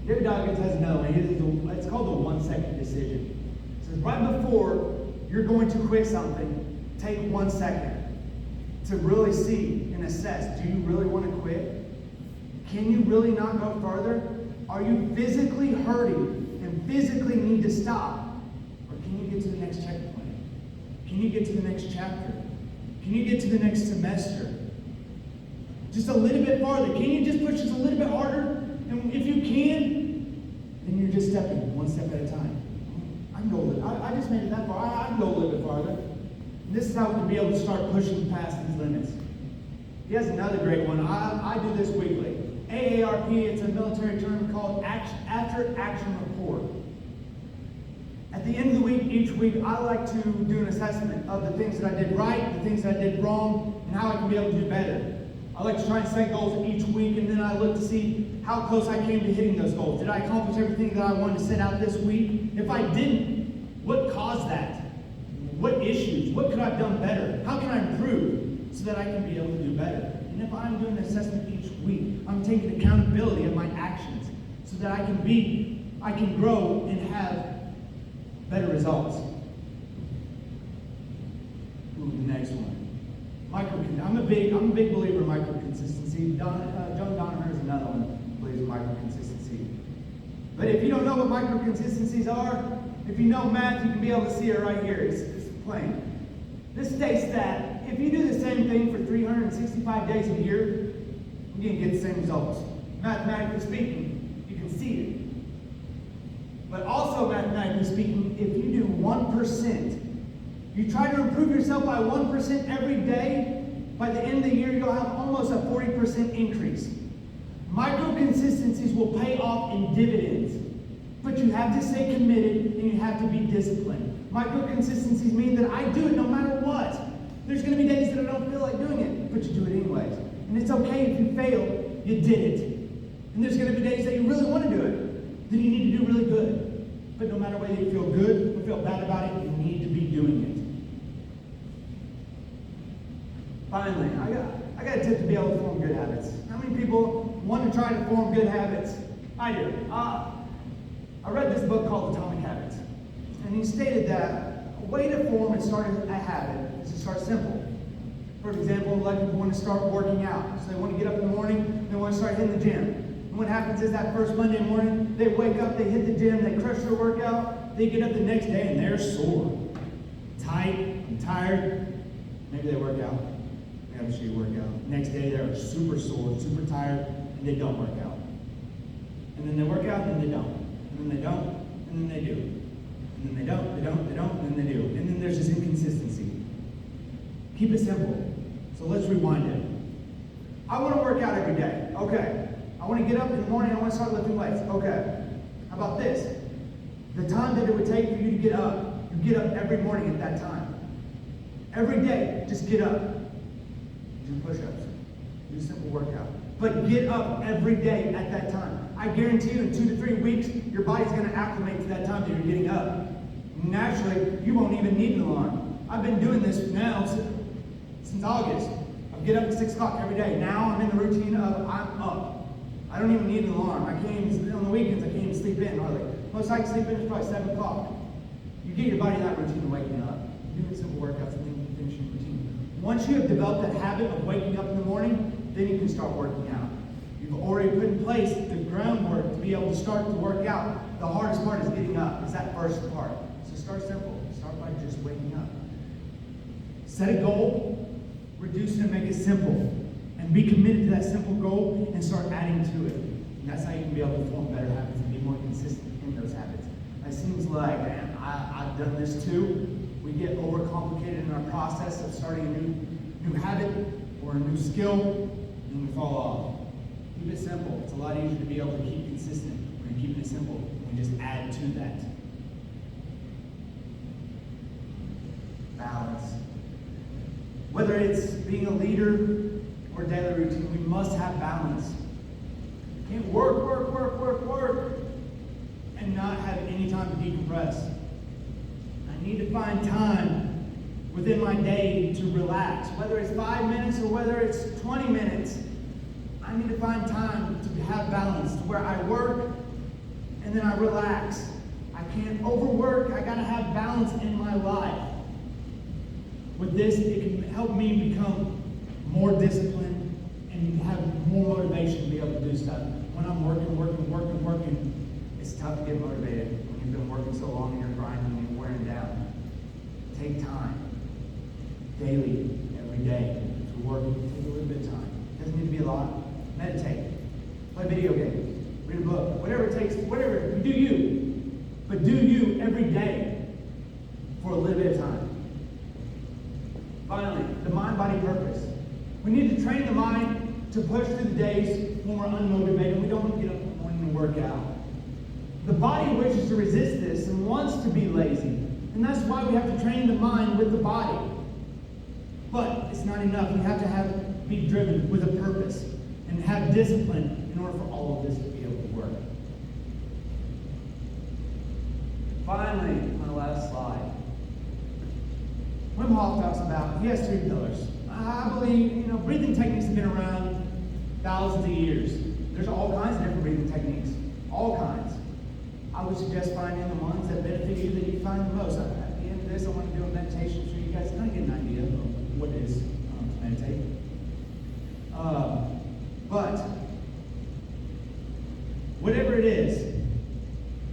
[SPEAKER 1] David Goggins has it's called the 1 second decision. It says right before you're going to quit something, take 1 second to really see and assess, do you really want to quit? You Can you really not go further? Are you physically hurting and physically need to stop? Or can you get to the next checkpoint? Can you get to the next chapter? Can you get to the next semester? Just a little bit farther. Can you just push just a little bit harder? And if you can, then you're just stepping one step at a time. I can go a little, I just made it that far. I can go a little bit farther. And this is how we can be able to start pushing past these limits. He has another great one. I do this weekly. AARP, it's a military term called After Action Report. At the end of the week, each week, I like to do an assessment of the things that I did right, the things that I did wrong, and how I can be able to do better. I like to try and set goals each week, and then I look to see how close I came to hitting those goals. Did I accomplish everything that I wanted to set out this week? If I didn't, what caused that? What issues? What could I have done better? How can I improve so that I can be able to do better? And if I'm doing an assessment each week, I'm taking accountability of my actions so that I can grow and have better results. Ooh, the next one. I'm a big believer in micro-consistency. John Danaher is another one who believes in micro-consistency. But if you don't know what micro-consistencies are, if you know math, you can be able to see it right here. It's plain. This states that if you do the same thing for 365 days a year, you're going to get the same results. Mathematically speaking, you can see it. But also mathematically speaking, if you do 1%, you try to improve yourself by 1% every day, by the end of the year, you'll have almost a 40% increase. Micro-consistencies will pay off in dividends, but you have to stay committed and you have to be disciplined. Micro-consistencies mean that I do it no matter what. There's going to be days that I don't feel like doing it, but you do it anyways. And it's okay if you fail, you did it. And there's going to be days that you really want to do it, then you need to do really good. But no matter whether you feel good or feel bad about it, you need to be doing it. Finally, I got a tip to be able to form good habits. How many people want to try to form good habits? I do. I read this book called Atomic Habits. And he stated that a way to form and start a habit is to start simple. For example, a lot of people want to start working out. So they want to get up in the morning, they want to start hitting the gym. And what happens is that first Monday morning, they wake up, they hit the gym, they crush their workout, they get up the next day and they're sore. Tight and tired. Maybe they work out. Maybe they work out. Next day they're super sore, super tired, and they don't work out. And then they work out and then they don't. And then they don't, and then they do. And then they don't, and then they do. And then there's this inconsistency. Keep it simple. So let's rewind it. I want to work out every day. Okay. I want to get up in the morning, I want to start lifting weights. Okay. How about this? The time that it would take for you to get up, you get up every morning at that time. Every day, just get up. Do push-ups. Do a simple workout. But get up every day at that time. I guarantee you in 2 to 3 weeks, your body's going to acclimate to that time that you're getting up. Naturally, you won't even need an alarm. I've been doing this now since August. I get up at 6 o'clock every day. Now I'm in the routine of I'm up. I don't even need an alarm. I can't even, on the weekends, I can't even sleep in hardly. Most I can sleep in is probably 7 o'clock. You get your body in that routine of waking up. Doing simple workouts and then you finish your routine. Once you have developed that habit of waking up in the morning, then you can start working out. You've already put in place the groundwork to be able to start to work out. The hardest part is getting up. It's that first part. So start simple. Start by just waking up. Set a goal, reduce it and make it simple. And be committed to that simple goal and start adding to it. And that's how you can be able to form better habits and be more consistent in those habits. It seems like, man, I've done this too. We get overcomplicated in our process of starting a new habit or a new skill, and we fall off. Keep it simple. It's a lot easier to be able to keep consistent when you're keeping it simple. And we just add to that. Balance. Whether it's being a leader or daily routine, we must have balance. You can't work, and not have any time to decompress. I need to find time within my day to relax. Whether it's 5 minutes or whether it's 20 minutes, I need to find time to have balance, to where I work and then I relax. I can't overwork. I gotta have balance in my life. With this, it can help me become more disciplined and have more motivation to be able to do stuff. When I'm working, it's tough to get motivated when you've been working so long and you're grinding and you're wearing down. Take time, daily, every day, to work. Take a little bit of time. It doesn't need to be a lot. Meditate, play video games, read a book, whatever it takes, whatever. Do you. But do you every day for a little bit of time. Finally, the mind-body purpose. We need to train the mind to push through the days when we're unmotivated. We don't want to get up in the morning and work out. The body wishes to resist this and wants to be lazy. And that's why we have to train the mind with the body. But it's not enough. We have to be driven with a purpose and have discipline in order for all of this to be able to work. Finally, my last slide. Wim Hof talks about, he has 3 pillars. I believe, breathing techniques have been around thousands of years. There's all kinds of different breathing techniques. All kinds. I would suggest finding the ones that benefit you that you find the most. At the end of this, I want to do a meditation so you guys kind of get an idea of what it is to meditate. But whatever it is,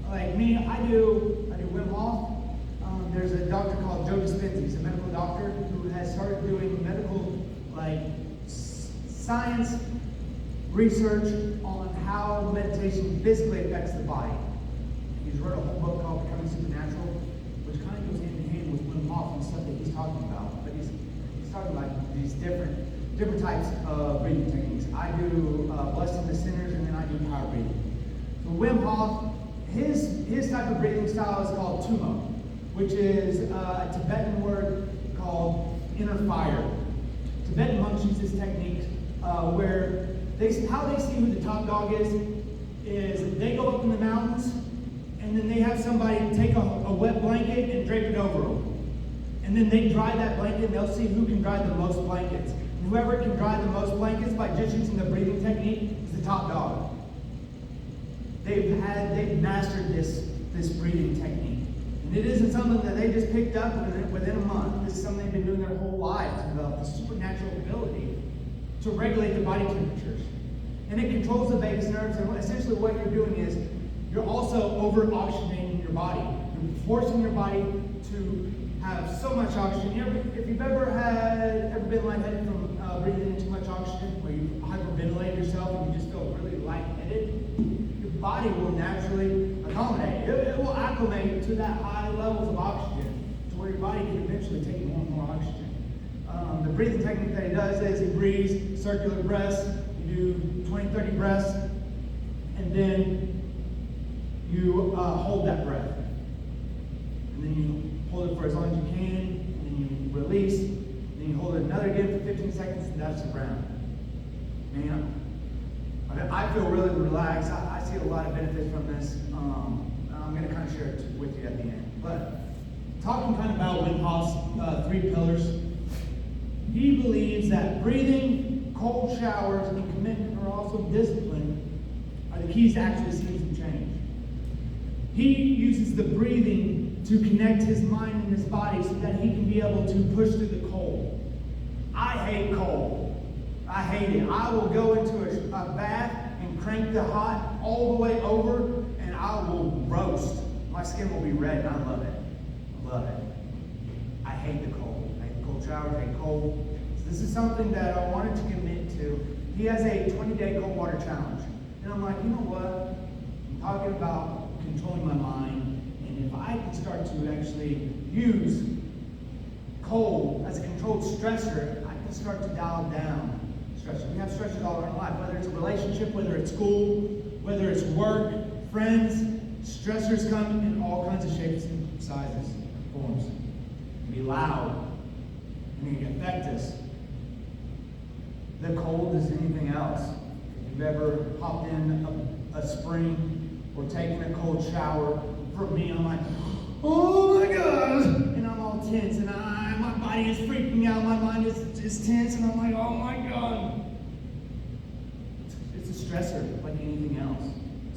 [SPEAKER 1] like me, I do Wim Hof. There's a doctor called Joe Dispenza. He's a medical doctor who has started doing medical, science research on how meditation physically affects the body. He's wrote a whole book called Becoming Supernatural, which kind of goes hand in hand with Wim Hof and stuff that he's talking about. But he's talking about these different types of breathing techniques. I do blessing the sinners, and then I do power breathing. So Wim Hof, his type of breathing style is called Tumo, which is a Tibetan word called inner fire. Tibetan monks use this technique where how they see who the top dog is they go up in the mountains, and then they have somebody take a wet blanket and drape it over them. And then they dry that blanket, and they'll see who can dry the most blankets. And whoever can dry the most blankets by just using the breathing technique is the top dog. They've mastered this breathing technique. And it isn't something that they just picked up within a month. This is something they've been doing their whole life to develop the supernatural ability to regulate the body temperatures. And it controls the vagus nerves, and essentially what you're doing is you're also over-oxygenating your body. You're forcing your body to have so much oxygen. If you've ever been lightheaded from breathing in too much oxygen, where you hyperventilate yourself and you just feel really lightheaded, your body will naturally accommodate. It will acclimate to that high levels of oxygen to where your body can eventually take more and more oxygen. The breathing technique that he does is he breathes circular breaths. You do 20, 30 breaths, and then you hold that breath. And then you hold it for as long as you can, and then you release, and then you hold it another again for 15 seconds, and that's the ground. Man, I feel really relaxed. I see a lot of benefits from this. I'm going to kind of share it with you at the end. But talking kind of about Wim Hof's 3 pillars, he believes that breathing, cold showers, and commitment, or also discipline, are the keys to actually seeing some change. He uses the breathing to connect his mind and his body so that he can be able to push through the cold. I hate cold. I hate it. I will go into a bath and crank the hot all the way over, and I will roast. My skin will be red, and I love it. I love it. I hate the cold. I hate cold showers. I hate cold. So this is something that I wanted to commit to. He has a 20-day cold water challenge. And I'm like, you know what? I'm talking about controlling my mind, and if I can start to actually use cold as a controlled stressor, I can start to dial down stressors. We have stressors all in our life, whether it's a relationship, whether it's school, whether it's work, friends. Stressors come in all kinds of shapes and sizes, forms. They can be loud, and they can affect us. The cold is anything else. If you've ever hopped in a spring or taken a cold shower, for me, I'm like, oh my God, and I'm all tense, and my body is freaking out, my mind is tense, and I'm like, oh my God. It's a stressor like anything else.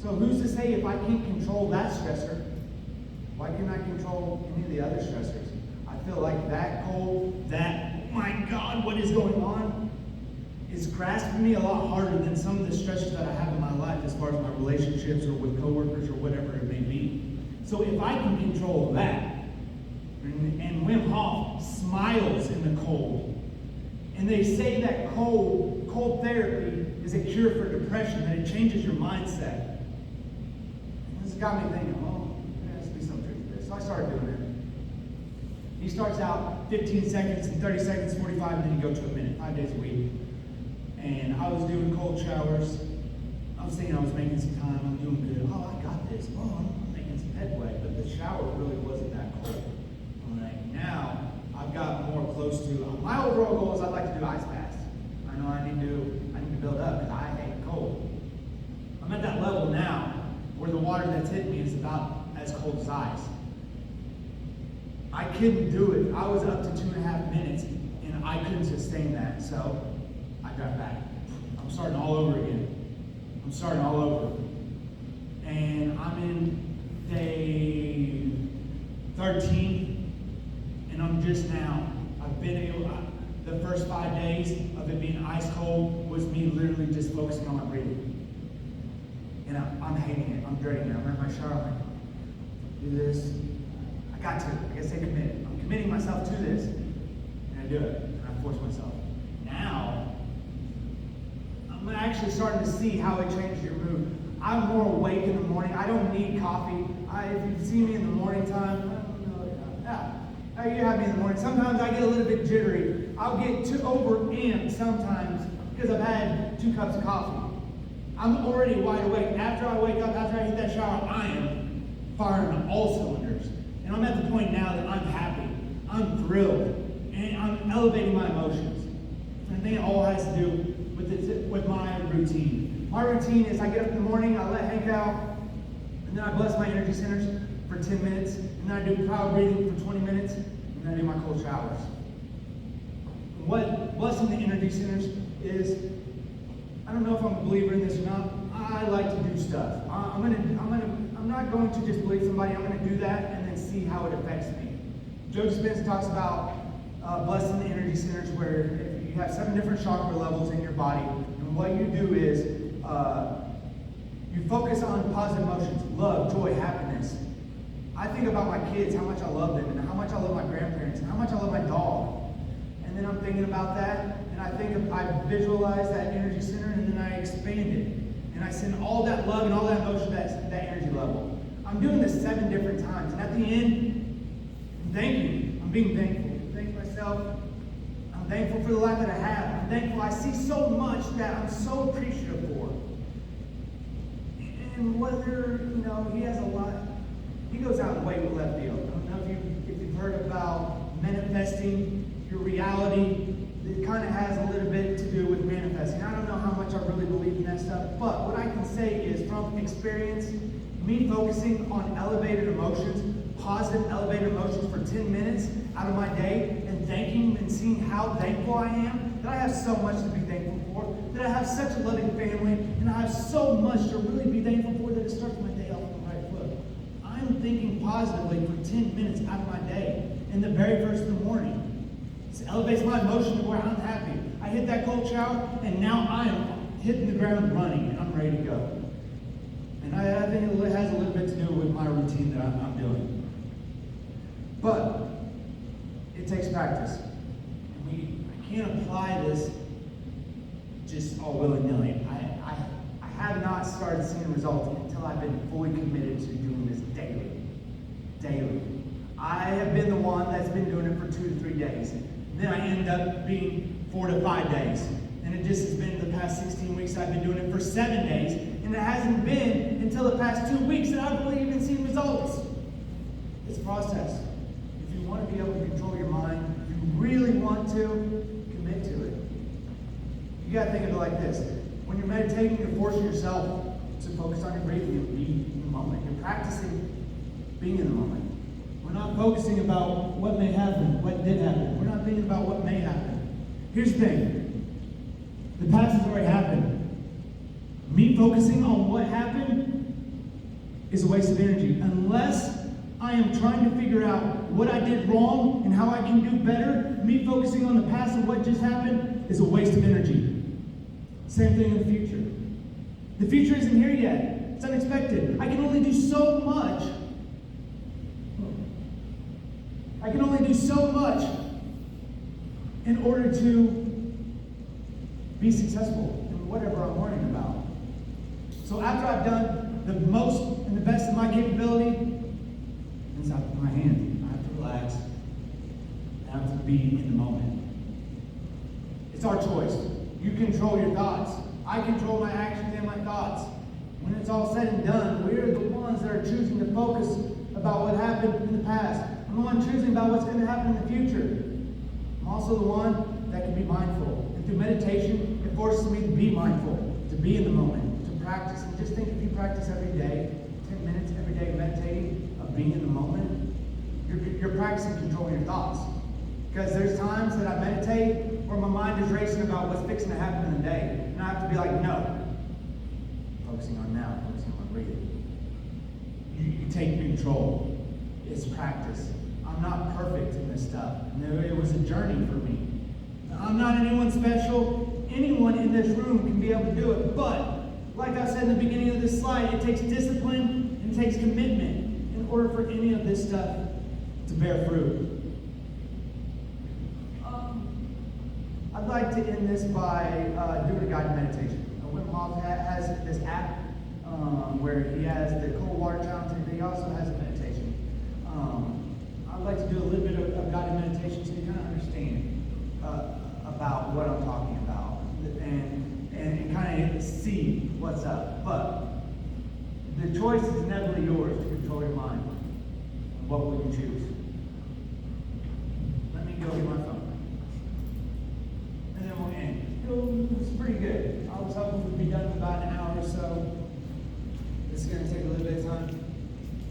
[SPEAKER 1] So who's to say if I can't control that stressor, why can't I control any of the other stressors? I feel like that cold, that, oh my God, what is going on? is grasping me a lot harder than some of the stresses that I have in my life as far as my relationships or with coworkers or whatever it may be. So if I can control that, and Wim Hof smiles in the cold, and they say that cold therapy is a cure for depression, that it changes your mindset. And this got me thinking, well, there has to be some truth to this. So I started doing it. He starts out 15 seconds, and 30 seconds, 45, and then you go to a minute, 5 days a week. And I was doing cold showers. I was thinking I was making some time, I'm doing good. Oh, I got this. Oh, I'm making some headway. But the shower really wasn't that cold. Now, I've got more close to, my overall goal is I'd like to do ice baths. I know I need to build up because I hate cold. I'm at that level now where the water that's hitting me is about as cold as ice. I couldn't do it. I was up to 2.5 minutes and I couldn't sustain that. So I got back. I'm starting all over again. And I'm in day 13. And I'm just now, I've been able, the first 5 days of it being ice cold was me literally just focusing on my breathing. And I'm hating it, I'm dreading it. I'm in my shower, I'm like, do this. I got to, I gotta stay committed. I'm committing myself to this. And I do it, and I force myself. Now, I'm actually starting to see how it changes your mood. I'm more awake in the morning. I don't need coffee. If you see me in the morning time, I don't know, yeah. You have me in the morning. Sometimes I get a little bit jittery. I'll get too over-amped sometimes because I've had 2 cups of coffee. I'm already wide awake. After I wake up, after I hit that shower, I am firing on all cylinders. And I'm at the point now that I'm happy. I'm thrilled. And I'm elevating my emotions. And I think it all has to do with my routine. My routine is I get up in the morning, I let Hank out, and then I bless my energy centers for 10 minutes, and then I do power breathing for 20 minutes, and then I do my cold showers. What blessing the energy centers is, I don't know if I'm a believer in this or not. I like to do stuff. I'm not going to just believe somebody. I'm going to do that and then see how it affects me. Joe Dispenza talks about blessing the energy centers, where if you have 7 different chakra levels in your body, and what you do is you focus on positive emotions, love, joy, happiness. I think about my kids, how much I love them, and how much I love my grandparents, and how much I love my dog. And then I'm thinking about that, and I visualize that energy center, and then I expand it. And I send all that love and all that emotion to that energy level. I'm doing this 7 different times, and at the end, I'm thanking. I'm being thankful. I thank myself. I'm thankful for the life that I have. I'm thankful. I see so much that I'm so appreciative for. And whether, he has a lot. He goes out way with left field. I don't know if you've heard about manifesting your reality. It kind of has a little bit to do with manifesting. I don't know how much I really believe in that stuff, but what I can say is from experience, me focusing on elevated emotions, positive elevated emotions for 10 minutes out of my day, and thanking and seeing how thankful I am, that I have so much to be thankful for, that I have such a loving family, and I have so much to really be thankful for that it starts my day off on the right foot. I'm thinking positively for 10 minutes out of my day in the very first of the morning. It elevates my emotion to where I'm happy. I hit that cold shower, and now I am hitting the ground running, and I'm ready to go. And I think it has a little bit to do with my routine that I'm doing. But it takes practice. I can't apply this just all willy-nilly. I have not started seeing results until I've been fully committed to doing this daily. Daily. I have been the one that's been doing it for 2 to 3 days. Then I end up being 4 to 5 days. And it just has been the past 16 weeks I've been doing it for 7 days. And it hasn't been until the past 2 weeks that I've really even seen results. It's a process. If you want to be able to control your mind, if you really want to, commit to it. You got to think of it like this. When you're meditating, you're forcing yourself to focus on your breathing and be in the moment. You're practicing being in the moment. We're not focusing about what may happen, what did happen. We're not thinking about what may happen. Here's the thing. The past has already happened. Me focusing on what happened is a waste of energy. Unless I am trying to figure out what I did wrong and how I can do better, me focusing on the past and what just happened is a waste of energy. Same thing in the future. The future isn't here yet. It's unexpected. I can only do so much. I can only do so much in order to be successful in whatever I'm learning about. So after I've done the most and the best of my capability, it's out of my hand. I have to relax. I have to be in the moment. It's our choice. You control your thoughts. I control my actions and my thoughts. When it's all said and done, we're the ones that are choosing to focus about what happened in the past. I'm the one choosing about what's going to happen in the future. I'm also the one that can be mindful. And through meditation, it forces me to be mindful, to be in the moment, to practice. And just think, if you practice every day, 10 minutes every day meditating, of being in the moment, you're practicing controlling your thoughts. Because there's times that I meditate where my mind is racing about what's fixing to happen in the day. And I have to be like, no. Focusing on now, focusing on breathing. You take control. It's practice. I'm not perfect in this stuff. No, it was a journey for me. I'm not anyone special. Anyone in this room can be able to do it. But, like I said in the beginning of this slide, it takes discipline and it takes commitment in order for any of this stuff to bear fruit. I'd like to end this by doing a guided meditation. Wim Hof has this app where he has the cold water challenge, and he also has a meditation. I'd like to do a little bit of guided meditation so you kind of understand about what I'm talking about and kind of see what's up. But the choice is inevitably yours to control your mind. What will you choose? Let me go get my phone. And then we'll end. It was pretty good. I was hoping we'd be done in about an hour or so. This is going to take a little bit of time.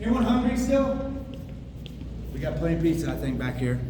[SPEAKER 1] Anyone hungry still? We got plenty of pizza, I think, back here.